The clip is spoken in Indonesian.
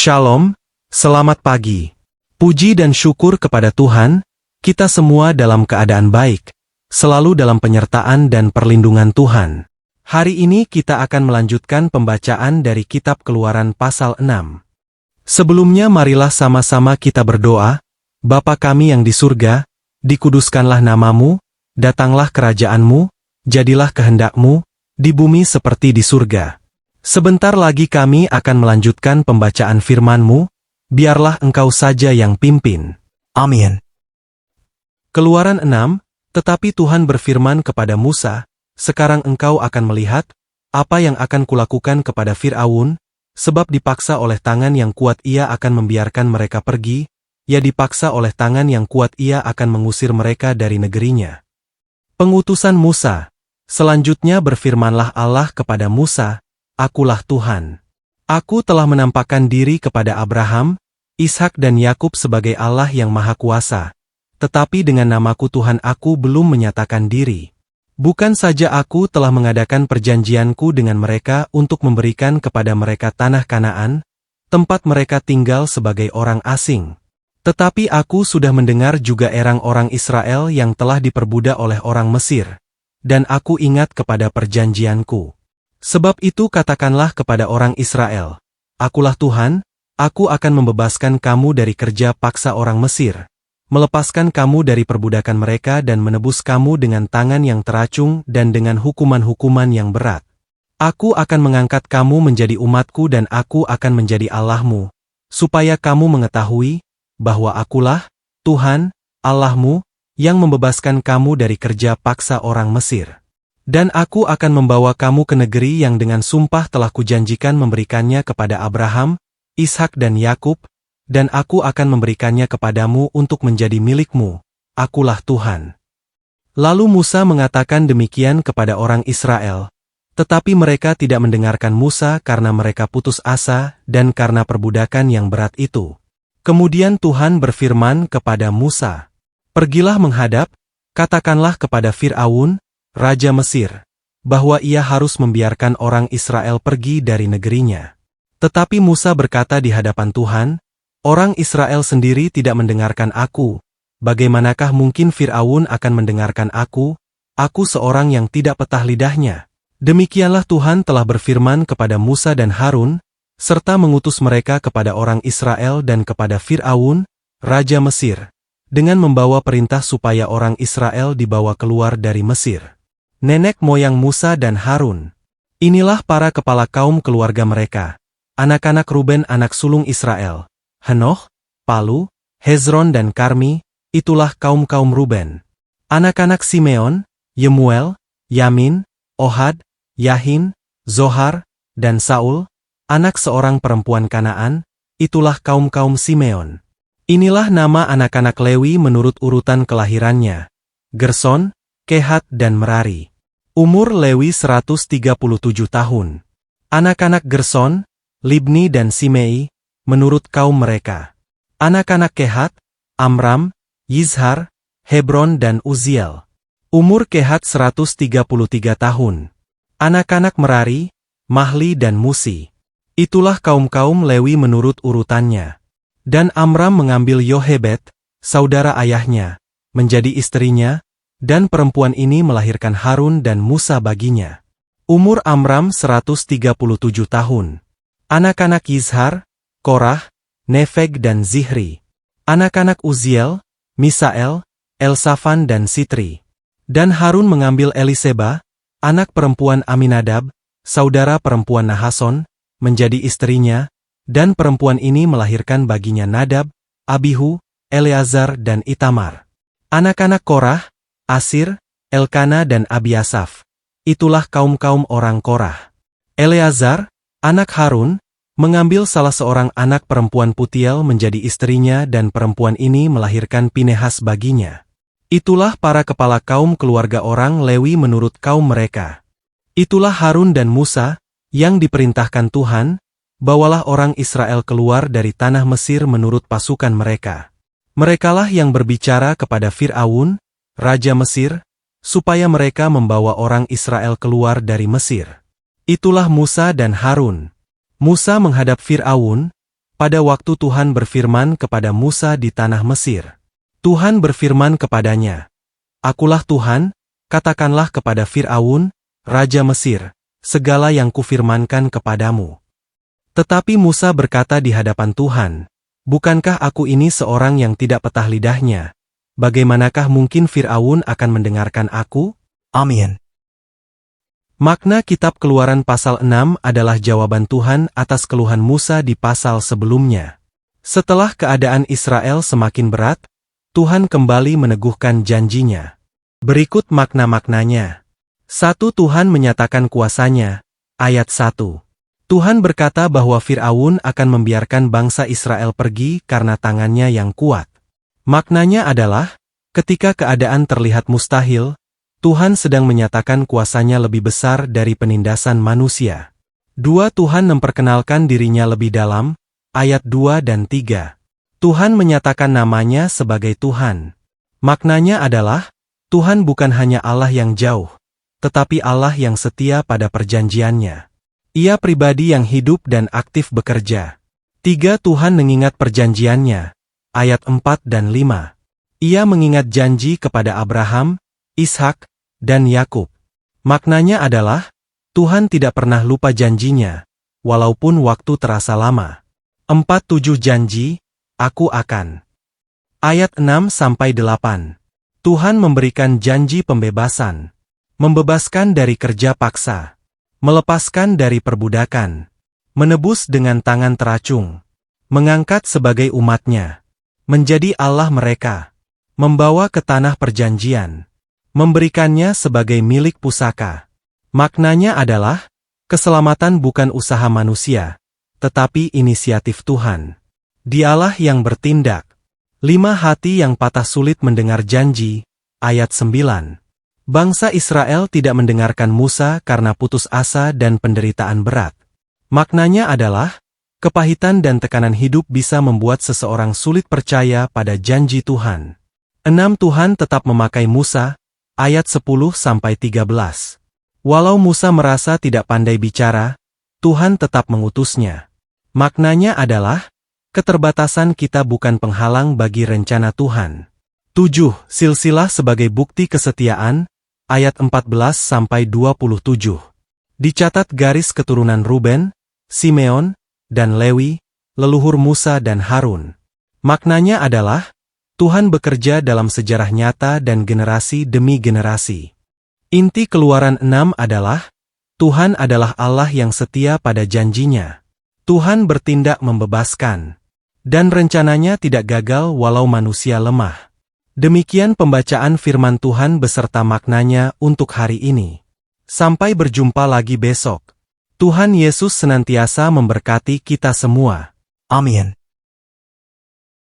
Shalom, selamat pagi. Puji dan syukur kepada Tuhan, kita semua dalam keadaan baik, selalu dalam penyertaan dan perlindungan Tuhan. Hari ini kita akan melanjutkan pembacaan dari Kitab Keluaran pasal 6. Sebelumnya marilah sama-sama kita berdoa. Bapa kami yang di surga, dikuduskanlah namamu, datanglah kerajaan-Mu, jadilah kehendak-Mu, di bumi seperti di surga. Sebentar lagi kami akan melanjutkan pembacaan firman-Mu, biarlah Engkau saja yang pimpin. Amin. Keluaran 6, tetapi Tuhan berfirman kepada Musa, sekarang engkau akan melihat, apa yang akan kulakukan kepada Fir'aun, sebab dipaksa oleh tangan yang kuat ia akan membiarkan mereka pergi, ya dipaksa oleh tangan yang kuat ia akan mengusir mereka dari negerinya. Pengutusan Musa. Selanjutnya berfirmanlah Allah kepada Musa, Akulah Tuhan. Aku telah menampakkan diri kepada Abraham, Ishak dan Yakub sebagai Allah yang Maha Kuasa. Tetapi dengan namaku Tuhan aku belum menyatakan diri. Bukan saja aku telah mengadakan perjanjianku dengan mereka untuk memberikan kepada mereka tanah Kanaan, tempat mereka tinggal sebagai orang asing. Tetapi aku sudah mendengar juga erang orang Israel yang telah diperbudak oleh orang Mesir, dan aku ingat kepada perjanjianku. Sebab itu katakanlah kepada orang Israel, Akulah Tuhan, aku akan membebaskan kamu dari kerja paksa orang Mesir, melepaskan kamu dari perbudakan mereka dan menebus kamu dengan tangan yang teracung dan dengan hukuman-hukuman yang berat. Aku akan mengangkat kamu menjadi umatku dan aku akan menjadi Allahmu, supaya kamu mengetahui bahwa akulah Tuhan, Allahmu, yang membebaskan kamu dari kerja paksa orang Mesir. Dan aku akan membawa kamu ke negeri yang dengan sumpah telah kujanjikan memberikannya kepada Abraham, Ishak dan Yakub, dan aku akan memberikannya kepadamu untuk menjadi milikmu. Akulah Tuhan. Lalu Musa mengatakan demikian kepada orang Israel, tetapi mereka tidak mendengarkan Musa karena mereka putus asa dan karena perbudakan yang berat itu. Kemudian Tuhan berfirman kepada Musa, Pergilah menghadap, katakanlah kepada Fir'aun, Raja Mesir, bahwa ia harus membiarkan orang Israel pergi dari negerinya. Tetapi Musa berkata di hadapan Tuhan, Orang Israel sendiri tidak mendengarkan aku, bagaimanakah mungkin Fir'aun akan mendengarkan aku seorang yang tidak petah lidahnya. Demikianlah Tuhan telah berfirman kepada Musa dan Harun, serta mengutus mereka kepada orang Israel dan kepada Fir'aun, Raja Mesir, dengan membawa perintah supaya orang Israel dibawa keluar dari Mesir. Nenek moyang Musa dan Harun. Inilah para kepala kaum keluarga mereka. Anak-anak Ruben anak sulung Israel. Henoch, Palu, Hezron dan Karmi, itulah kaum-kaum Ruben. Anak-anak Simeon, Yemuel, Yamin, Ohad, Yahin, Zohar, dan Saul, anak seorang perempuan Kanaan, itulah kaum-kaum Simeon. Inilah nama anak-anak Lewi menurut urutan kelahirannya. Gerson, Kehat dan Merari. Umur Lewi 137 tahun. Anak-anak Gerson, Libni dan Simei, menurut kaum mereka. Anak-anak Kehat, Amram, Yizhar, Hebron dan Uziel. Umur Kehat 133 tahun. Anak-anak Merari, Mahli dan Musi. Itulah kaum-kaum Lewi menurut urutannya. Dan Amram mengambil Yohebed, saudara ayahnya, menjadi istrinya, dan perempuan ini melahirkan Harun dan Musa baginya. Umur Amram 137 tahun. Anak-anak Yizhar, Korah, Nefeg dan Zihri. Anak-anak Uziel, Misael, Elsafan dan Sitri. Dan Harun mengambil Eliseba, anak perempuan Aminadab, saudara perempuan Nahason, menjadi istrinya, dan perempuan ini melahirkan baginya Nadab, Abihu, Eleazar dan Itamar. Anak-anak Korah, Asir, Elkana dan Abiasaf. Itulah kaum-kaum orang Korah. Eleazar, anak Harun, mengambil salah seorang anak perempuan Putiel menjadi istrinya dan perempuan ini melahirkan Pinehas baginya. Itulah para kepala kaum keluarga orang Lewi menurut kaum mereka. Itulah Harun dan Musa, yang diperintahkan Tuhan, bawalah orang Israel keluar dari tanah Mesir menurut pasukan mereka. Merekalah yang berbicara kepada Fir'aun, Raja Mesir, supaya mereka membawa orang Israel keluar dari Mesir. Itulah Musa dan Harun. Musa menghadap Fir'aun, pada waktu Tuhan berfirman kepada Musa di tanah Mesir. Tuhan berfirman kepadanya, "Akulah Tuhan, katakanlah kepada Fir'aun, Raja Mesir, segala yang kufirmankan kepadamu." Tetapi Musa berkata di hadapan Tuhan, "Bukankah aku ini seorang yang tidak petah lidahnya? Bagaimanakah mungkin Fir'aun akan mendengarkan aku?" Amin. Makna kitab Keluaran pasal 6 adalah jawaban Tuhan atas keluhan Musa di pasal sebelumnya. Setelah keadaan Israel semakin berat, Tuhan kembali meneguhkan janjinya. Berikut makna-maknanya. 1. Tuhan menyatakan kuasanya. Ayat 1. Tuhan berkata bahwa Fir'aun akan membiarkan bangsa Israel pergi karena tangannya yang kuat. Maknanya adalah, ketika keadaan terlihat mustahil, Tuhan sedang menyatakan kuasanya lebih besar dari penindasan manusia. 2. Tuhan memperkenalkan dirinya lebih dalam, ayat 2 dan 3. Tuhan menyatakan namanya sebagai Tuhan. Maknanya adalah, Tuhan bukan hanya Allah yang jauh, tetapi Allah yang setia pada perjanjiannya. Ia pribadi yang hidup dan aktif bekerja. 3. Tuhan mengingat perjanjiannya, ayat 4 dan 5. Ia mengingat janji kepada Abraham, Ishak, dan Yakub. Maknanya adalah, Tuhan tidak pernah lupa janjinya, walaupun waktu terasa lama. 4. Janji, aku akan. Ayat 6-8. Tuhan memberikan janji pembebasan, membebaskan dari kerja paksa, melepaskan dari perbudakan, menebus dengan tangan teracung, mengangkat sebagai umatnya, menjadi Allah mereka, membawa ke tanah perjanjian, memberikannya sebagai milik pusaka. Maknanya adalah, keselamatan bukan usaha manusia, tetapi inisiatif Tuhan. Dialah yang bertindak. 5. Hati yang patah sulit mendengar janji, ayat 9. Bangsa Israel tidak mendengarkan Musa karena putus asa dan penderitaan berat. Maknanya adalah, kepahitan dan tekanan hidup bisa membuat seseorang sulit percaya pada janji Tuhan. 6. Tuhan tetap memakai Musa, ayat 10-13. Walau Musa merasa tidak pandai bicara, Tuhan tetap mengutusnya. Maknanya adalah, keterbatasan kita bukan penghalang bagi rencana Tuhan. 7. Silsilah sebagai bukti kesetiaan, ayat 14-27. Dicatat garis keturunan Ruben, Simeon, dan Lewi, leluhur Musa dan Harun. Maknanya adalah, Tuhan bekerja dalam sejarah nyata dan generasi demi generasi. Inti Keluaran 6 adalah, Tuhan adalah Allah yang setia pada janjinya. Tuhan bertindak membebaskan. Dan rencananya tidak gagal walau manusia lemah. Demikian pembacaan firman Tuhan beserta maknanya untuk hari ini. Sampai berjumpa lagi besok. Tuhan Yesus senantiasa memberkati kita semua. Amin.